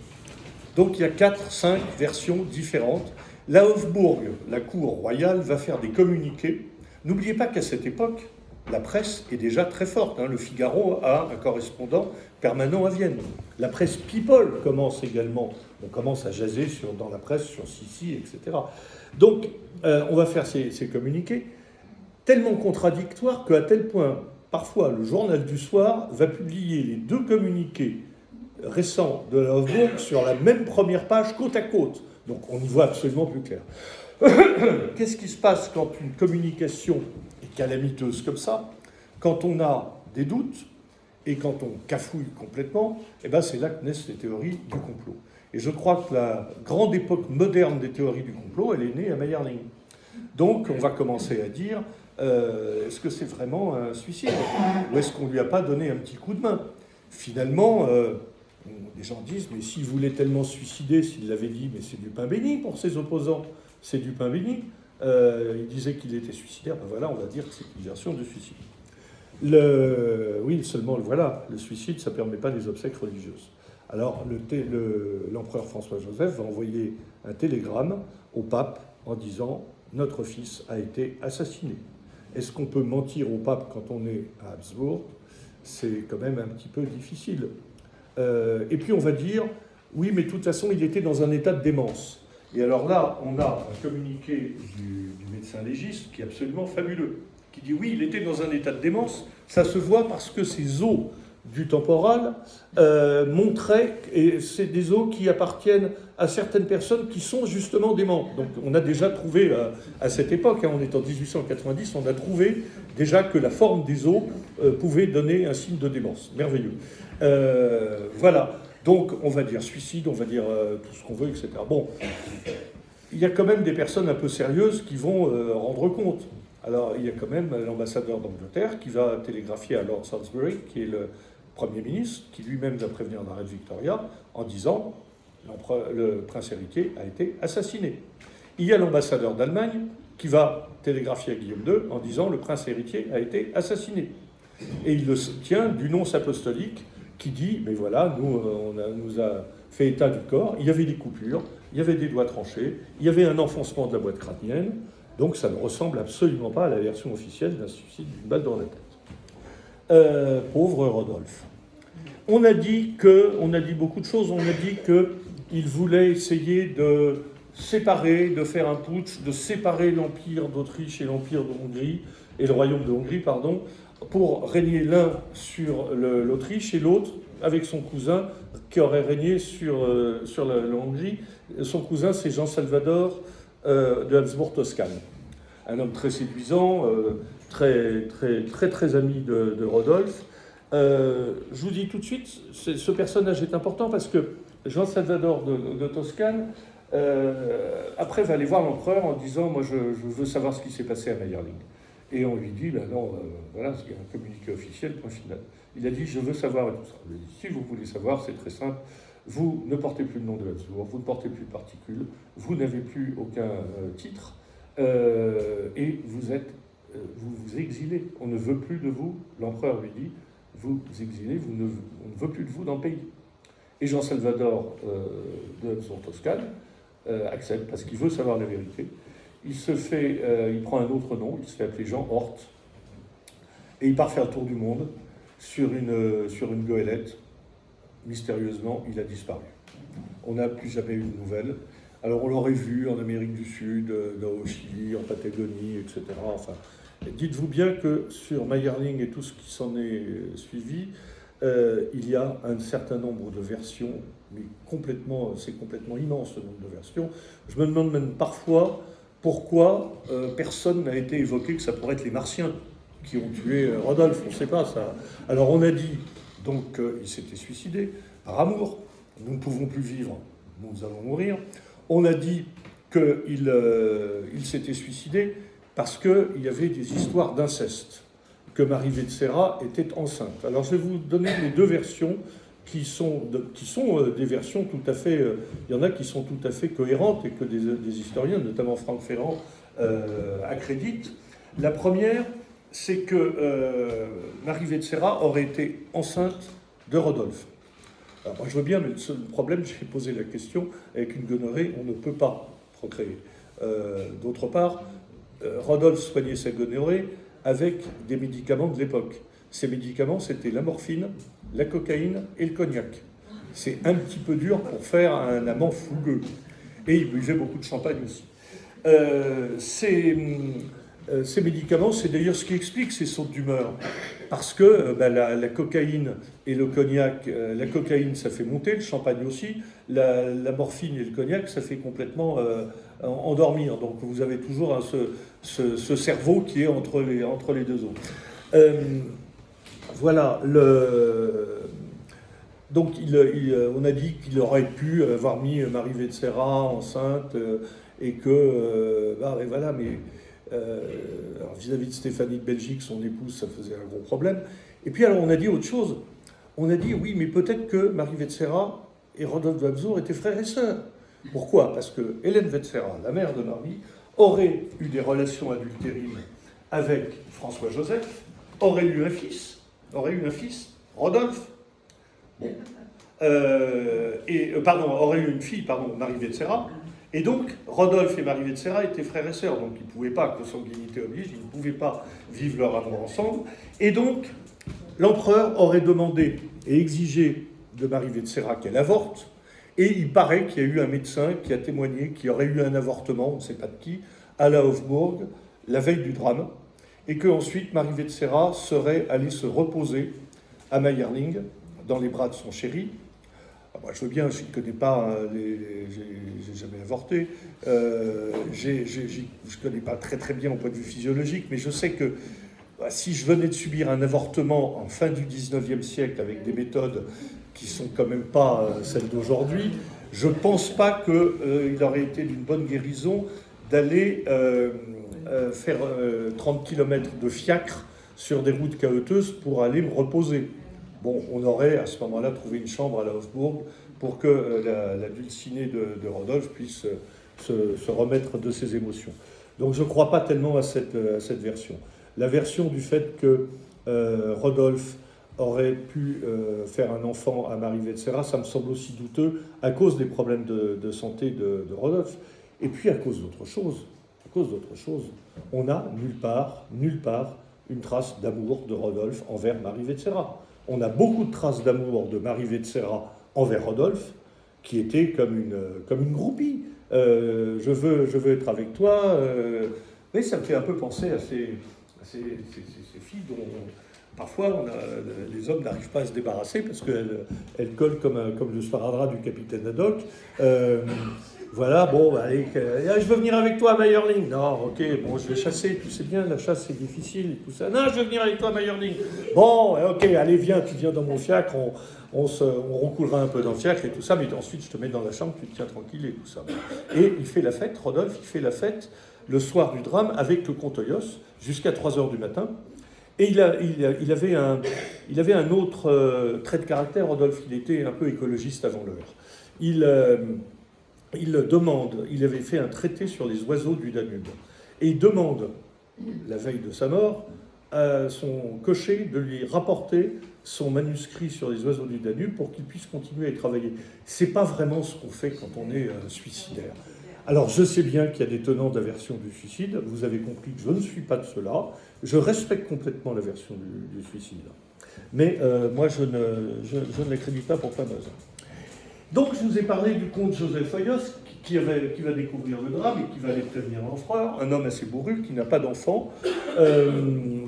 Donc, il y a 4-5 versions différentes. La Hofburg, la cour royale, va faire des communiqués. N'oubliez pas qu'à cette époque, la presse est déjà très forte. Le Figaro a un correspondant permanent à Vienne. La presse People commence également. On commence à jaser dans la presse sur Sissi, etc. Donc, on va faire ces communiqués tellement contradictoires qu'à tel point, parfois, le journal du soir va publier les deux communiqués récent de la Hofburg sur la même première page, côte à côte. Donc on y voit absolument plus clair. Qu'est-ce qui se passe quand une communication est calamiteuse comme ça? Quand on a des doutes et quand on cafouille complètement, eh ben c'est là que naissent les théories du complot. Et je crois que la grande époque moderne des théories du complot, elle est née à Mayerling. Donc on va commencer à dire, est-ce que c'est vraiment un suicide? Ou est-ce qu'on ne lui a pas donné un petit coup de main? Finalement, les gens disent, mais s'il voulait tellement se suicider, s'il l'avait dit, mais c'est du pain béni pour ses opposants, c'est du pain béni. Il disait qu'il était suicidaire, ben voilà, on va dire que c'est une version de suicide. Oui, seulement, voilà, le suicide, ça ne permet pas les obsèques religieuses. Alors, l'empereur François-Joseph va envoyer un télégramme au pape en disant « Notre fils a été assassiné ». Est-ce qu'on peut mentir au pape quand on est à Habsbourg? C'est quand même un petit peu difficile. Et puis on va dire « Oui, mais de toute façon, il était dans un état de démence ». Et alors là, on a un communiqué du médecin légiste qui est absolument fabuleux, qui dit « Oui, il était dans un état de démence ». Ça se voit parce que ses os du temporal montraient, et c'est des os qui appartiennent à certaines personnes qui sont justement démentes. Donc on a déjà trouvé, à cette époque, on est en 1890, on a trouvé déjà que la forme des os pouvait donner un signe de démence. Merveilleux. Voilà. Donc on va dire suicide, on va dire tout ce qu'on veut, etc. Bon, il y a quand même des personnes un peu sérieuses qui vont rendre compte. Alors, il y a quand même l'ambassadeur d'Angleterre qui va télégraphier à Lord Salisbury, qui est le Premier ministre, qui lui-même va prévenir la reine Victoria en disant « Le prince héritier a été assassiné ». Il y a l'ambassadeur d'Allemagne qui va télégraphier à Guillaume II en disant « Le prince héritier a été assassiné ». Et il le tient du nonce apostolique qui dit « Mais voilà, nous a fait état du corps, il y avait des coupures, il y avait des doigts tranchés, il y avait un enfoncement de la boîte crânienne ». Donc ça ne ressemble absolument pas à la version officielle d'un suicide d'une balle dans la tête. Pauvre Rodolphe. On a dit beaucoup de choses. On a dit qu'il voulait essayer de séparer, de faire un putsch, de séparer l'Empire d'Autriche et l'Empire de Hongrie, et le Royaume de Hongrie, pardon, pour régner l'un sur l'Autriche et l'autre avec son cousin qui aurait régné sur la Hongrie. Son cousin, c'est Jean-Salvador de Habsbourg-Toscane. Un homme très séduisant, très ami de Rodolphe. Je vous dis tout de suite, ce personnage est important parce que Jean-Salvador de Toscane, après, va aller voir l'empereur en disant « Moi, je veux savoir ce qui s'est passé à Mayerling ». Et on lui dit « Non, voilà, il y a un communiqué officiel, point final ». Il a dit « Je veux savoir » et tout ça. Il a dit « Si vous voulez savoir, c'est très simple. Vous ne portez plus le nom de Habsbourg, vous ne portez plus de particules, vous n'avez plus aucun titre, et vous vous exilez. On ne veut plus de vous. » L'empereur lui dit « Vous exilez, on ne veut plus de vous dans le pays. » Et Jean-Salvador de Habsbourg-Toscane accepte parce qu'il veut savoir la vérité. Il prend un autre nom, il se fait appeler Jean Hort, et il part faire le tour du monde sur une goélette. Mystérieusement, il a disparu. On n'a plus jamais eu de nouvelles. Alors on l'aurait vu en Amérique du Sud, au Chili, en Patagonie, etc. Enfin, dites-vous bien que sur Mayerling et tout ce qui s'en est suivi, il y a un certain nombre de versions, mais c'est complètement immense le nombre de versions. Je me demande même parfois pourquoi personne n'a été évoqué que ça pourrait être les Martiens qui ont tué Rodolphe. On ne sait pas ça. Alors on a dit donc il s'était suicidé par amour. Nous ne pouvons plus vivre, nous allons mourir. On a dit qu'il s'était suicidé parce qu'il y avait des histoires d'inceste, que Marie Vetsera était enceinte. Alors je vais vous donner les deux versions qui sont des versions tout à fait... il y en a qui sont tout à fait cohérentes et que des historiens, notamment Franck Ferrand, accréditent. La première, c'est que Marie Vetsera aurait été enceinte de Rodolphe. Alors moi je veux bien, mais le problème, j'ai posé la question, avec une gonorrhée, on ne peut pas procréer. D'autre part, Rodolphe soignait sa gonorrhée avec des médicaments de l'époque. Ces médicaments, c'était la morphine, la cocaïne et le cognac. C'est un petit peu dur pour faire un amant fougueux. Et il buvait beaucoup de champagne aussi. ces médicaments, c'est d'ailleurs ce qui explique ces sautes d'humeur. Parce que la cocaïne et le cognac, la cocaïne, ça fait monter, le champagne aussi, la morphine et le cognac, ça fait complètement endormir. Donc vous avez toujours ce cerveau qui est entre les deux autres. Voilà, donc on a dit qu'il aurait pu avoir mis Marie Vetsera enceinte et que... voilà, mais alors vis-à-vis de Stéphanie de Belgique, son épouse, ça faisait un gros problème. Et puis alors on a dit autre chose. On a dit oui, mais peut-être que Marie Vetsera et Rodolphe Wabzour étaient frères et sœurs. Pourquoi? Parce que Hélène Vetsera, la mère de Marie, aurait eu des relations adultérines avec François-Joseph, aurait eu un fils, Rodolphe. Bon. Aurait eu une fille, Marie Vetsera. Et donc, Rodolphe et Marie Vetsera étaient frères et sœurs, donc ils ne pouvaient pas, consanguinité oblige, ils ne pouvaient pas vivre leur amour ensemble. Et donc, l'empereur aurait demandé et exigé de Marie Vetsera qu'elle avorte, et il paraît qu'il y a eu un médecin qui a témoigné qu'il y aurait eu un avortement, on ne sait pas de qui, à la Hofburg, la veille du drame, et qu'ensuite Marie Vetsera serait allée se reposer à Mayerling, dans les bras de son chéri. Moi, je veux bien, je ne connais pas, j'ai jamais avorté, je ne connais pas très bien au point de vue physiologique, mais je sais que si je venais de subir un avortement en fin du 19e siècle avec des méthodes qui ne sont quand même pas celles d'aujourd'hui, je ne pense pas qu'il aurait été d'une bonne guérison d'aller faire 30 km de fiacre sur des routes cahouteuses pour aller me reposer. Bon, on aurait à ce moment-là trouvé une chambre à la Hofburg pour que la dulcinée de Rodolphe puisse se remettre de ses émotions. Donc je ne crois pas tellement à cette version. La version du fait que Rodolphe aurait pu faire un enfant à Marie Vetsera, ça me semble aussi douteux à cause des problèmes de santé de Rodolphe. Et puis à cause d'autre chose. On n'a nulle part une trace d'amour de Rodolphe envers Marie Vetsera. On a beaucoup de traces d'amour de Marie Vetsera envers Rodolphe, qui était comme une groupie. Je veux être avec toi. Mais ça me fait un peu penser à ces filles dont parfois les hommes n'arrivent pas à se débarrasser parce qu'elles collent comme le sparadrap du capitaine Haddock. Voilà, bon, allez, je veux venir avec toi à Mayerling. Non, ok, bon, je vais chasser, tu sais bien, la chasse c'est difficile et tout ça. Non, je veux venir avec toi à Mayerling. Bon, ok, allez, viens, tu viens dans mon fiacre, on roucoulera un peu dans le fiacre et tout ça, mais ensuite je te mets dans la chambre, tu te tiens tranquille et tout ça. Et il fait la fête, Rodolphe, il fait la fête le soir du drame avec le comte Oyos jusqu'à 3h du matin. Et il avait un autre trait de caractère, Rodolphe, il était un peu écologiste avant l'heure. Il avait fait un traité sur les oiseaux du Danube. Et il demande, la veille de sa mort, à son cocher de lui rapporter son manuscrit sur les oiseaux du Danube pour qu'il puisse continuer à y travailler. C'est pas vraiment ce qu'on fait quand on est suicidaire. Alors je sais bien qu'il y a des tenants d'aversion du suicide, vous avez compris que je ne suis pas de cela, je respecte complètement l'aversion du suicide. Mais moi je ne l'accrédite pas pour plein de raisons. Donc je vous ai parlé du comte Joseph Oyos qui va découvrir le drame et qui va aller prévenir l'empereur, un homme assez bourru qui n'a pas d'enfant.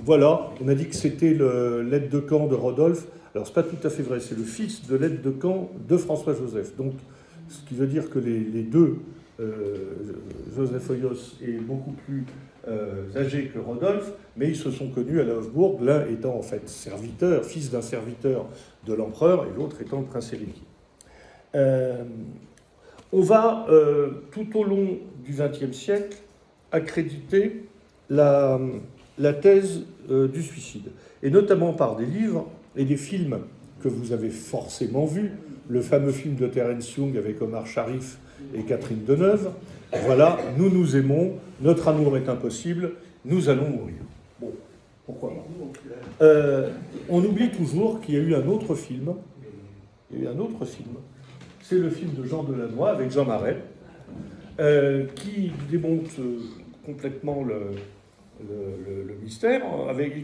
Voilà, on a dit que c'était l'aide de camp de Rodolphe. Alors c'est pas tout à fait vrai, c'est le fils de l'aide de camp de François-Joseph. Donc ce qui veut dire que les deux, Joseph Oyos est beaucoup plus âgé que Rodolphe, mais ils se sont connus à la Hofburg, l'un étant en fait serviteur, fils d'un serviteur de l'empereur, et l'autre étant le prince héritier. On va, tout au long du XXe siècle, accréditer la thèse du suicide, et notamment par des livres et des films que vous avez forcément vus, le fameux film de Terence Young avec Omar Sharif et Catherine Deneuve. Voilà, nous nous aimons, notre amour est impossible, nous allons mourir. Bon, pourquoi pas. On oublie toujours qu'il y a eu un autre film. C'est le film de Jean Delannoy avec Jean Marais, qui démonte complètement le mystère,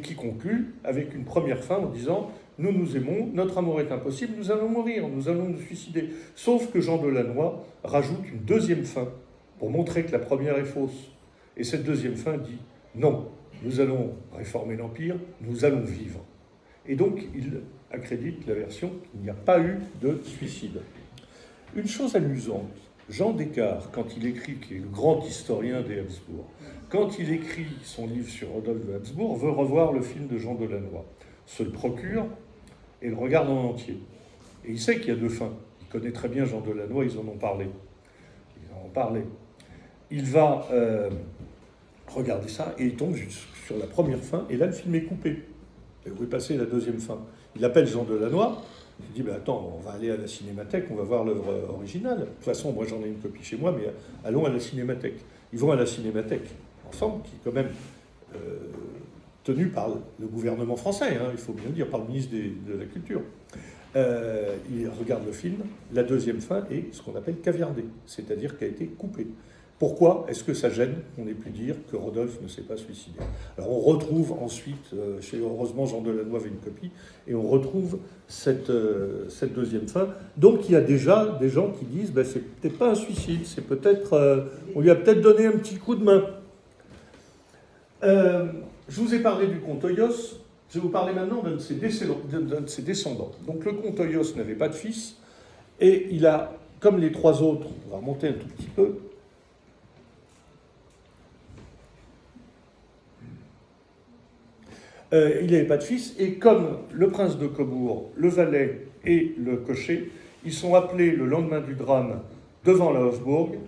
qui conclut avec une première fin en disant « Nous nous aimons, notre amour est impossible, nous allons mourir, nous allons nous suicider ». Sauf que Jean Delannoy rajoute une deuxième fin pour montrer que la première est fausse. Et cette deuxième fin dit non, nous allons réformer l'Empire, nous allons vivre. Et donc, il accrédite la version qu'il n'y a pas eu de suicide. Une chose amusante, Jean Descartes, quand il écrit, qui est le grand historien des Habsbourg, quand il écrit son livre sur Rodolphe de Habsbourg, veut revoir le film de Jean Delannoy, se le procure et le regarde en entier. Et il sait qu'il y a deux fins. Il connaît très bien Jean Delannoy, ils en ont parlé. Il va regarder ça et il tombe sur la première fin, et là le film est coupé. Et où est passée la deuxième fin? Il appelle Jean Delannoy, il dit attends, on va aller à la cinémathèque, on va voir l'œuvre originale. De toute façon, moi j'en ai une copie chez moi, mais allons à la cinémathèque. Ils vont à la cinémathèque ensemble, qui est quand même tenue par le gouvernement français, il faut bien le dire, par le ministre de la Culture. Il regarde le film, la deuxième fin est ce qu'on appelle caviardée, c'est-à-dire qu'elle a été coupée. Pourquoi est-ce que ça gêne qu'on ait pu dire que Rodolphe ne s'est pas suicidé? Alors on retrouve ensuite, heureusement Jean Delannoy avait une copie, et on retrouve cette deuxième fin. Donc il y a déjà des gens qui disent c'est peut-être pas un suicide, c'est peut-être, on lui a peut-être donné un petit coup de main. Je vous ai parlé du comte Hoyos, je vais vous parler maintenant d'un de ses descendants. Donc le comte Hoyos n'avait pas de fils, et il a, comme les trois autres, on va remonter un tout petit peu, il n'avait pas de fils, et comme le prince de Cobourg, le valet et le cocher, ils sont appelés le lendemain du drame devant la Hofburg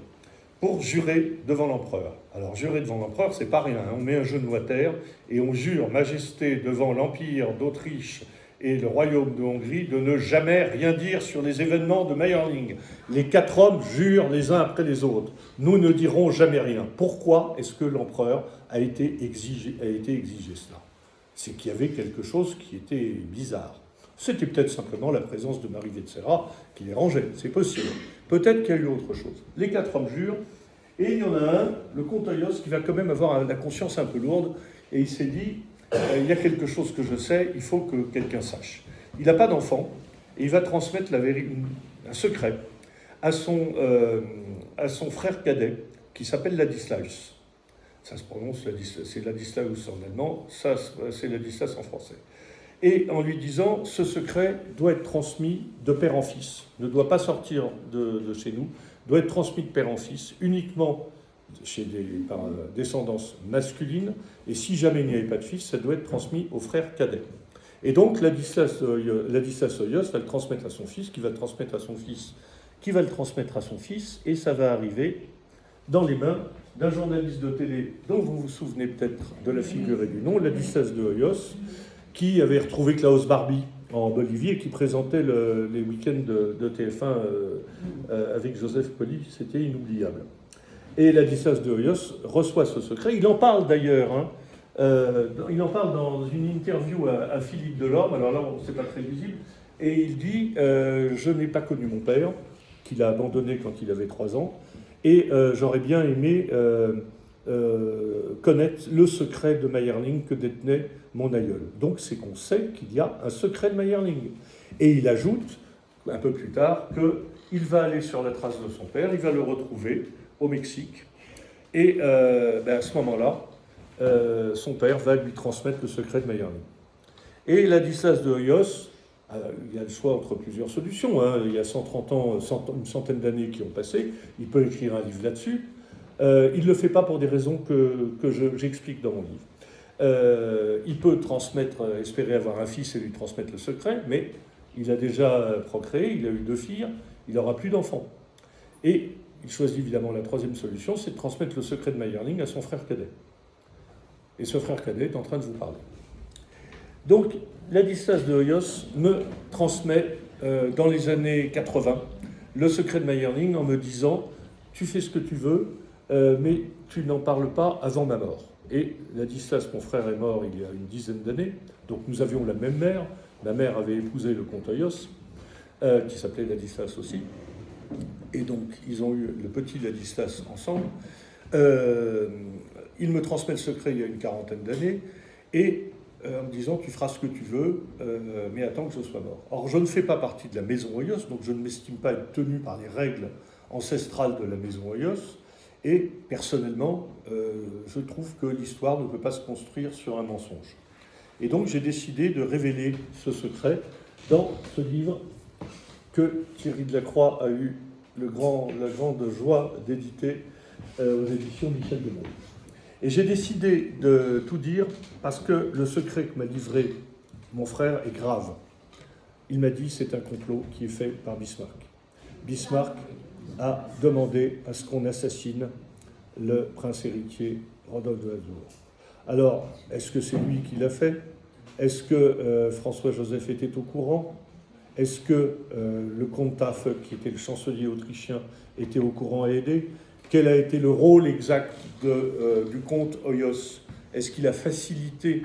pour jurer devant l'empereur. Alors jurer devant l'empereur, c'est pas rien, on met un genou à terre et on jure majesté devant l'Empire d'Autriche et le royaume de Hongrie de ne jamais rien dire sur les événements de Mayerling. Les quatre hommes jurent les uns après les autres. Nous ne dirons jamais rien. Pourquoi est-ce que l'empereur a été exigé cela? C'est qu'il y avait quelque chose qui était bizarre. C'était peut-être simplement la présence de Marie Vetsera qui les rangeait, c'est possible. Peut-être qu'il y a eu autre chose. Les quatre hommes jurent, et il y en a un, le comte Hoyos, qui va quand même avoir la conscience un peu lourde, et il s'est dit, il y a quelque chose que je sais, il faut que quelqu'un sache. Il n'a pas d'enfant, et il va transmettre un secret à son frère cadet, qui s'appelle Ladislaus. Ça se prononce, c'est Ladislaus en allemand, ça c'est Ladislas en français. Et en lui disant, ce secret doit être transmis de père en fils, ne doit pas sortir de chez nous, doit être transmis de père en fils, uniquement par descendance masculine, et si jamais il n'y avait pas de fils, ça doit être transmis au frère cadet. Et donc Ladislas Hoyos va le transmettre à son fils, qui va le transmettre à son fils, qui va le transmettre à son fils, et ça va arriver dans les mains d'un journaliste de télé dont vous vous souvenez peut-être de la figure et du nom, Ladislas de Hoyos, qui avait retrouvé Klaus Barbie en Bolivie et qui présentait les week-ends de TF1 avec Joseph Poli. C'était inoubliable. Et Ladislas de Hoyos reçoit ce secret. Il en parle d'ailleurs. Il en parle dans une interview à Philippe Delorme. Alors là, c'est pas très visible. Et il dit je n'ai pas connu mon père, qu'il a abandonné quand il avait 3 ans. Et j'aurais bien aimé connaître le secret de Mayerling que détenait mon aïeul. Donc c'est qu'on sait qu'il y a un secret de Mayerling. Et il ajoute, un peu plus tard, qu'il va aller sur la trace de son père, il va le retrouver au Mexique. Et à ce moment-là, son père va lui transmettre le secret de Mayerling. Et Ladislas de Hoyos, il y a le choix entre plusieurs solutions. Il y a 130 ans, une centaine d'années qui ont passé. Il peut écrire un livre là-dessus. Il ne le fait pas pour des raisons que j'explique dans mon livre. Il peut espérer avoir un fils et lui transmettre le secret, mais il a déjà procréé, il a eu 2 filles, il n'aura plus d'enfants. Et il choisit évidemment la 3e solution, c'est de transmettre le secret de Mayerling à son frère cadet. Et ce frère cadet est en train de vous parler. Donc, Ladislas de Hoyos me transmet dans les années 80 le secret de Mayerling en me disant « Tu fais ce que tu veux, mais tu n'en parles pas avant ma mort. » Et Ladislas, mon frère, est mort il y a une dizaine d'années, donc nous avions la même mère. Ma mère avait épousé le comte Hoyos, qui s'appelait Ladislas aussi. Et donc, ils ont eu le petit Ladislas ensemble. Il me transmet le secret il y a une 40aine d'années, et en me disant « Tu feras ce que tu veux, mais attends que je sois mort. » Or, je ne fais pas partie de la maison Hoyos, donc je ne m'estime pas être tenu par les règles ancestrales de la maison Hoyos, Et personnellement, je trouve que l'histoire ne peut pas se construire sur un mensonge. Et donc j'ai décidé de révéler ce secret dans ce livre que Thierry Delacroix a eu la grande joie d'éditer aux éditions Michel Demont. Et j'ai décidé de tout dire parce que le secret que m'a livré mon frère est grave. Il m'a dit c'est un complot qui est fait par Bismarck. Bismarck a demandé à ce qu'on assassine le prince héritier Rodolphe de Habsbourg. Alors, est-ce que c'est lui qui l'a fait? Est-ce que François-Joseph était au courant? Est-ce que le comte Taffe, qui était le chancelier autrichien, était au courant et aidé? Quel a été le rôle exact du comte Hoyos? Est-ce qu'il a facilité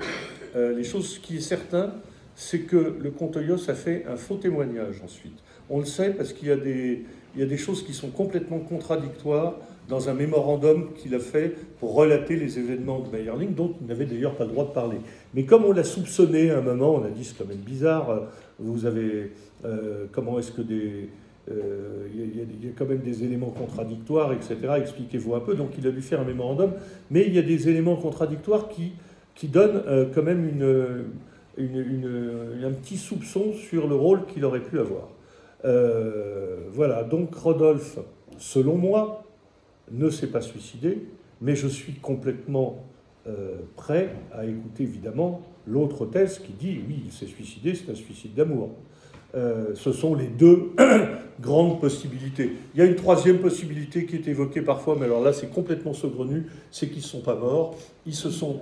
les choses? Ce qui est certain, c'est que le comte Hoyos a fait un faux témoignage ensuite. On le sait parce qu'il y a des choses qui sont complètement contradictoires dans un mémorandum qu'il a fait pour relater les événements de Mayerling, dont il n'avait d'ailleurs pas le droit de parler. Mais comme on l'a soupçonné à un moment, on a dit c'est quand même bizarre, vous avez... comment est-ce que des... il y a quand même des éléments contradictoires, etc. Expliquez-vous un peu. Donc il a dû faire un mémorandum, mais il y a des éléments contradictoires qui donnent quand même un petit soupçon sur le rôle qu'il aurait pu avoir. Voilà, donc Rodolphe, selon moi, ne s'est pas suicidé, mais je suis complètement prêt à écouter évidemment l'autre thèse qui dit oui, il s'est suicidé, c'est un suicide d'amour. Ce sont les deux grandes possibilités. Il y a une troisième possibilité qui est évoquée parfois, mais alors là c'est complètement saugrenu, c'est qu'ils ne sont pas morts, ils se sont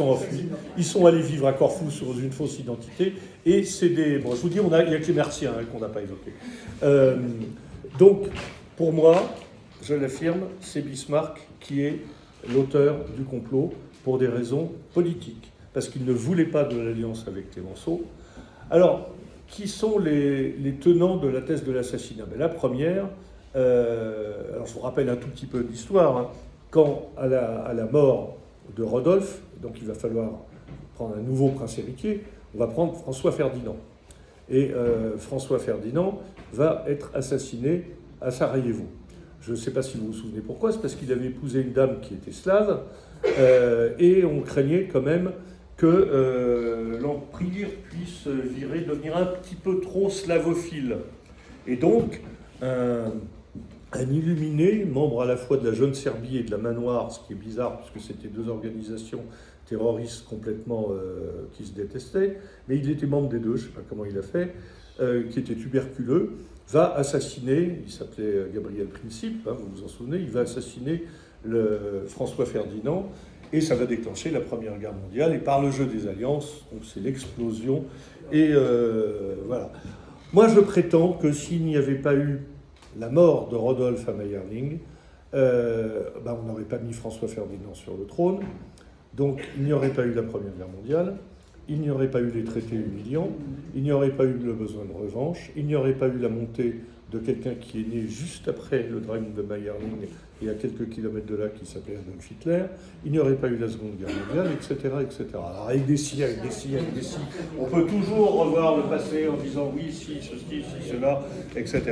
enfuis, ils sont allés vivre à Corfou sur une fausse identité, et c'est des... Bon, je vous dis, il y a que les Merciens qu'on n'a pas évoqués. Donc, pour moi, je l'affirme, c'est Bismarck qui est l'auteur du complot pour des raisons politiques, parce qu'il ne voulait pas de l'alliance avec Clémenceau. Alors, qui sont les tenants de la thèse de l'assassinat? La première, alors je vous rappelle un tout petit peu d'histoire, hein, quand à la mort de Rodolphe, donc il va falloir prendre un nouveau prince héritier, on va prendre François Ferdinand. Et François Ferdinand va être assassiné à Sarajevo. Je ne sais pas si vous vous souvenez pourquoi, c'est parce qu'il avait épousé une dame qui était slave, et on craignait quand même que l'Empire puisse devenir un petit peu trop slavophile. Et donc, un illuminé, membre à la fois de la Jeune Serbie et de la Main Noire, ce qui est bizarre, puisque c'était deux organisations terroristes complètement qui se détestaient, mais il était membre des deux, je ne sais pas comment il a fait, qui était tuberculeux, va assassiner, il s'appelait Gabriel Principe, hein, vous vous en souvenez, il va assassiner François Ferdinand, et ça va déclencher la Première Guerre mondiale, et par le jeu des alliances, c'est l'explosion, et voilà. Moi, je prétends que s'il n'y avait pas eu la mort de Rodolphe à Mayerling, on n'aurait pas mis François Ferdinand sur le trône, donc il n'y aurait pas eu la Première Guerre mondiale, il n'y aurait pas eu les traités humiliants, il n'y aurait pas eu le besoin de revanche, il n'y aurait pas eu la montée de quelqu'un qui est né juste après le drame de Mayerling et à quelques kilomètres de là qui s'appelait Adolf Hitler, il n'y aurait pas eu la Seconde Guerre mondiale, etc. etc. Alors avec des si, on peut toujours revoir le passé en disant oui, si, ceci, si, cela, etc.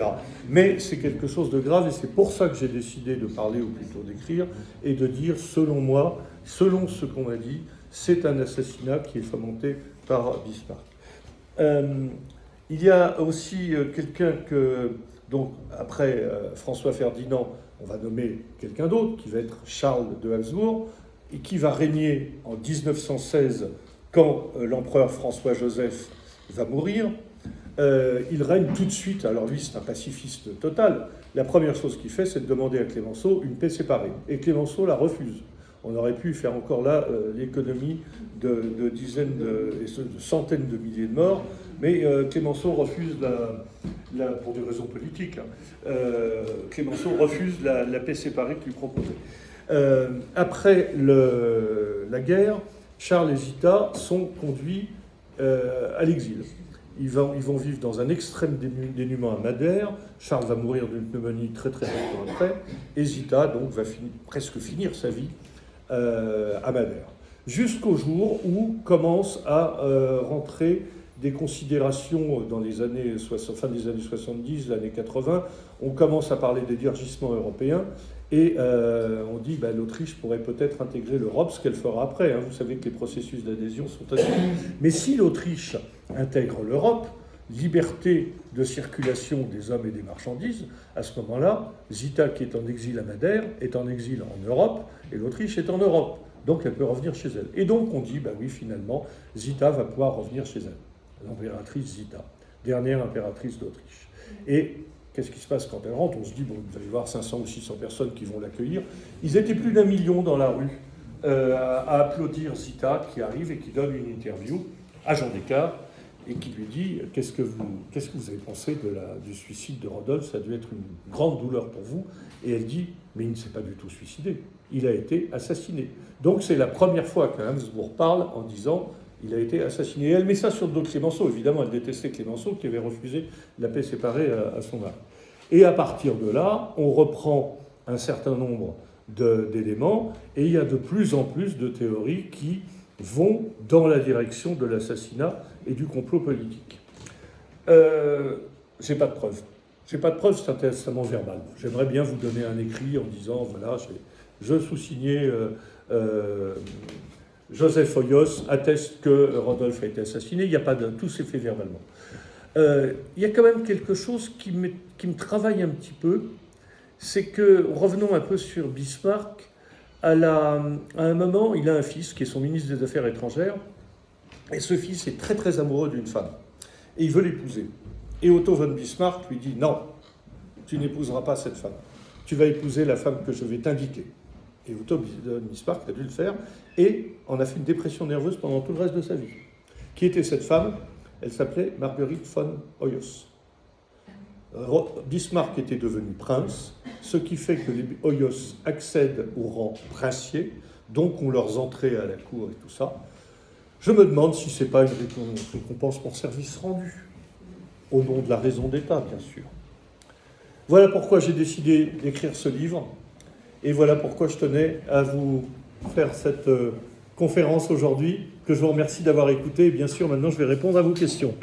Mais c'est quelque chose de grave et c'est pour ça que j'ai décidé de parler, ou plutôt d'écrire, et de dire, selon moi, selon ce qu'on m'a dit, c'est un assassinat qui est fomenté par Bismarck. Il y a aussi quelqu'un que, donc après François Ferdinand, on va nommer quelqu'un d'autre, qui va être Charles de Habsbourg, et qui va régner en 1916 quand l'empereur François-Joseph va mourir. Il règne tout de suite, alors lui c'est un pacifiste total, la première chose qu'il fait c'est de demander à Clémenceau une paix séparée, et Clémenceau la refuse. On aurait pu faire encore là l'économie de dizaines et de centaines de milliers de morts, mais Clémenceau refuse, pour des raisons politiques, Clémenceau refuse la paix séparée qu'il proposait. Après la guerre, Charles et Zita sont conduits à l'exil. Ils vont vivre dans un extrême dénuement à Madère. Charles va mourir d'une pneumonie très très longtemps après, et Zita donc va presque finir sa vie à Madère. Jusqu'au jour où commencent à rentrer des considérations dans les années fin des années 70, l'année 80, on commence à parler d'élargissement européen, Et on dit l'Autriche pourrait peut-être intégrer l'Europe, ce qu'elle fera après. Vous savez que les processus d'adhésion sont assez... Mais si l'Autriche intègre l'Europe, liberté de circulation des hommes et des marchandises, à ce moment-là, Zita, qui est en exil à Madère, est en exil en Europe, et l'Autriche est en Europe. Donc elle peut revenir chez elle. Et donc on dit, oui, finalement, Zita va pouvoir revenir chez elle. L'impératrice Zita, dernière impératrice d'Autriche. Et qu'est-ce qui se passe quand elle rentre? On se dit, il va y avoir 500 ou 600 personnes qui vont l'accueillir. Ils étaient plus d'1 million dans la rue à applaudir Zita, qui arrive et qui donne une interview à Jean Descartes, et qui lui dit « Qu'est-ce que vous avez pensé du suicide de Rodolphe? Ça a dû être une grande douleur pour vous. » Et elle dit « Mais il ne s'est pas du tout suicidé. Il a été assassiné. » Donc c'est la première fois que Habsbourg parle en disant « Il a été assassiné. » Et elle met ça sur le dos de Clémenceau. Évidemment, elle détestait Clémenceau qui avait refusé la paix séparée à son mari. Et à partir de là, on reprend un certain nombre d'éléments et il y a de plus en plus de théories qui vont dans la direction de l'assassinat et du complot politique. J'ai pas de preuves. J'ai pas de preuves, c'est un testament verbal. J'aimerais bien vous donner un écrit en disant, voilà, je sous-signé Joseph Hoyos atteste que Rodolphe a été assassiné. Il n'y a pas de... Tout s'est fait verbalement. Il y a quand même quelque chose qui me travaille un petit peu, c'est que, revenons un peu sur Bismarck, à un moment, il a un fils qui est son ministre des Affaires étrangères, et ce fils est très très amoureux d'une femme, et il veut l'épouser. Et Otto von Bismarck lui dit « Non, tu n'épouseras pas cette femme, tu vas épouser la femme que je vais t'indiquer. » Et Otto von Bismarck a dû le faire, et en a fait une dépression nerveuse pendant tout le reste de sa vie. Qui était cette femme? Elle s'appelait Marguerite von Hoyos. Bismarck était devenu prince, ce qui fait que les Hoyos accèdent au rang princier, donc on leur entrée à la cour et tout ça. Je me demande si ce n'est pas une récompense pour service rendu, au nom de la raison d'État, bien sûr. Voilà pourquoi j'ai décidé d'écrire ce livre, et voilà pourquoi je tenais à vous faire cette conférence aujourd'hui, que je vous remercie d'avoir écouté, et bien sûr, maintenant je vais répondre à vos questions.